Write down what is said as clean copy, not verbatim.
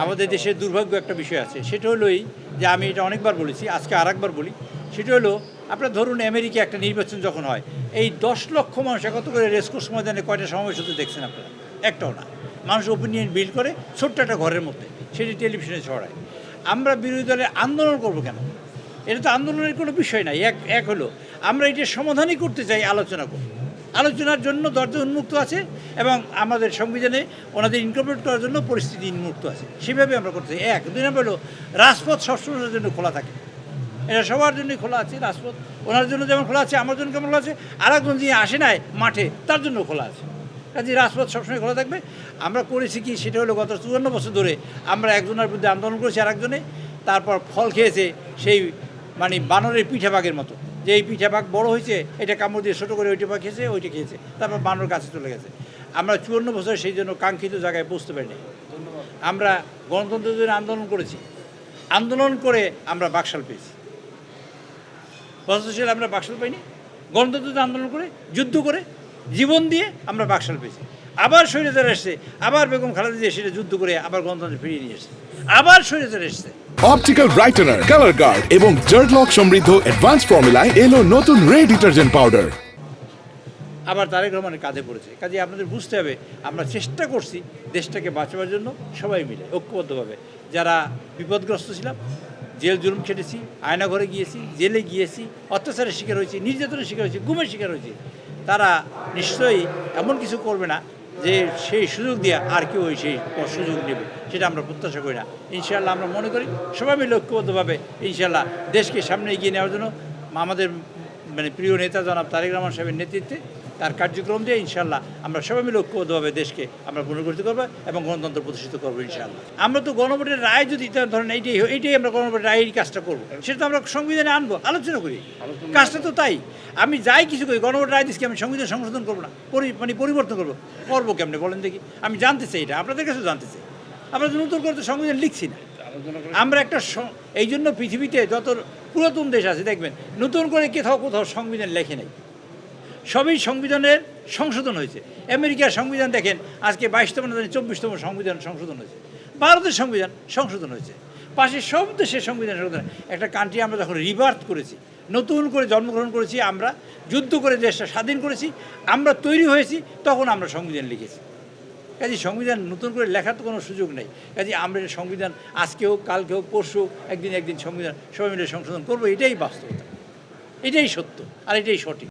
আমাদের দেশের দুর্ভাগ্য একটা বিষয় আছে, সেটা হলো এই যে আমি এটা অনেকবার বলেছি, আজকে আরেকবার বলি। সেটা হলো আপনার ধরুন আমেরিকা একটা নির্বাচন যখন হয়, এই 10 লক্ষ মানুষ একত্র করে রেসকোর্স ময়দানে কয়টা সমাবেশ হতে দেখছেন আপনারা? একটাও না। মানুষ ওপিনিয়ন বিল্ড করে ছোট্ট একটা ঘরের মধ্যে, সেটি টেলিভিশনে ছড়ায়। আমরা বিরোধী দলের আন্দোলন করবো কেন? এটা তো আন্দোলনের কোনো বিষয় নাই। এক হলো আমরা এটার সমাধানই করতে চাই, আলোচনা করব। আলোচনার জন্য দরজা উন্মুক্ত আছে এবং আমাদের সংবিধানে ওনাদের ইনকর্পোরেট করার জন্য পরিস্থিতি উন্মুক্ত আছে, সেভাবে আমরা করতে চাই। এক দুই নম্বর হলো রাজপথ সবসময়ের জন্য খোলা থাকে, এটা সবার জন্যই খোলা আছে রাজপথ। ওনার জন্য যেমন খোলা আছে, আমার জন্য কেমন খোলা আছে, আর একজন যিনি আসে নাই মাঠে তার জন্য খোলা আছে। কাজে রাজপথ সবসময় খোলা থাকবে। আমরা করেছি কি, সেটা হলো গত 54 বছর ধরে আমরা একজনের বিরুদ্ধে আন্দোলন করেছি আর একজনে, তারপর ফল খেয়েছে সেই মানে বানরের পিঠাবাগের মতো, যে এই পিঠাবাগ বড় হয়েছে, এটা কামড় দিয়ে ছোটো করে ওইটা খেয়েছে, ওইটা খেয়েছে, তারপর বানর কাছে চলে গেছে। আমরা 54 বছর সেই জন্য কাঙ্ক্ষিত জায়গায় পৌঁছতে পারিনি। আমরা গণতন্ত্রের জন্য আন্দোলন করেছি, আন্দোলন করে আমরা বাকশাল পেয়েছি। পঁচাত্তর আমরা বাকশাল পাইনি, গণতন্ত্রের আন্দোলন করে, যুদ্ধ করে, জীবন দিয়ে আমরা বাকশাল পেয়েছি। আবার স্বৈরাচার এসছে, আবার বেগম খালেদা জিয়া সেটা যুদ্ধ করে আবার গণতন্ত্র ফিরিয়ে নিয়ে এসছে, আবার স্বৈরাচার এসছে। অপটিক্যাল ব্রাইটেনার, কালার গার্ড এবং জার্ট লক সমৃদ্ধ অ্যাডভান্স ফর্মুলায় এলো নতুন রে ডিটারজেন্ট পাউডার। আবার তারেক রহমানের কাঁধে পড়েছে। কাজে আপনাদের বুঝতে হবে, আমরা চেষ্টা করছি দেশটাকে বাঁচাবার জন্য সবাই মিলে ঐক্যবদ্ধভাবে। যারা বিপদগ্রস্ত ছিলাম, জেল জুলুম খেটেছি, আয়নাঘরে গিয়েছি, জেলে গিয়েছি, অত্যাচারের শিকার হয়েছি, নির্যাতনের শিকার হয়েছি, গুমের শিকার হয়েছি, তারা নিশ্চয়ই এমন কিছু করবে না যে সেই সুযোগ দিয়ে আর কেউ সেই সুযোগ নেবে, সেটা আমরা প্রত্যাশা করি না। ইনশাআল্লাহ আমরা মনে করি সবাই মিলে ঐক্যবদ্ধভাবে ইনশাআল্লাহ দেশকে সামনে এগিয়ে নেওয়ার জন্য আমাদের মানে প্রিয় নেতা জনাব তারেক রহমান সাহেবের নেতৃত্বে, তার কার্যক্রম দিয়ে ইনশাআল্লাহ আমরা সবাই মিলে ঐক্যবদ্ধভাবে দেশকে আমরা পুনর্গঠিত করবো এবং গণতন্ত্র প্রতিষ্ঠিত করবো ইনশাআল্লাহ। আমরা তো গণভোটের রায় যদি ধরেন এইটাই আমরা গণভোটের রায় এই কাজটা করবো, সেটা তো আমরা সংবিধানে আনবো, আলোচনা করি, কাজটা তো তাই। আমি যাই কিছু করি, গণভোটের রায় দিচ্ছি, আমি সংবিধান সংশোধন করবো না, মানে পরিবর্তন করবো কেমনে বলেন দেখি? আমি জানতে চাই, এটা আপনাদের কাছেও জানতে চাই। আমরা তো নতুন করে তো সংবিধান লিখছি না, আমরা একটা এই জন্য পৃথিবীতে যত পুরাতন দেশ আছে দেখবেন নতুন করে কোথাও সংবিধান লেখে নেই, সবই সংবিধানের সংশোধন হয়েছে। আমেরিকার সংবিধান দেখেন, আজকে 22তম না 24তম সংবিধান সংশোধন হয়েছে। ভারতের সংবিধান সংশোধন হয়েছে, পাশে সব দেশের সংবিধান সংশোধন। একটা কান্ট্রি আমরা যখন রিবার্থ করেছি, নতুন করে জন্মগ্রহণ করেছি, আমরা যুদ্ধ করে দেশটা স্বাধীন করেছি, আমরা তৈরি হয়েছি, তখন আমরা সংবিধান লিখেছি। কাজে সংবিধান নতুন করে লেখার তো কোনো সুযোগ নেই। কাজে আমরা সংবিধান আজকে হোক, কালকে হোক, পরশু একদিন সংবিধান সবাই মিলে সংশোধন করবো, এটাই বাস্তবতা, এটাই সত্য আর এটাই সঠিক।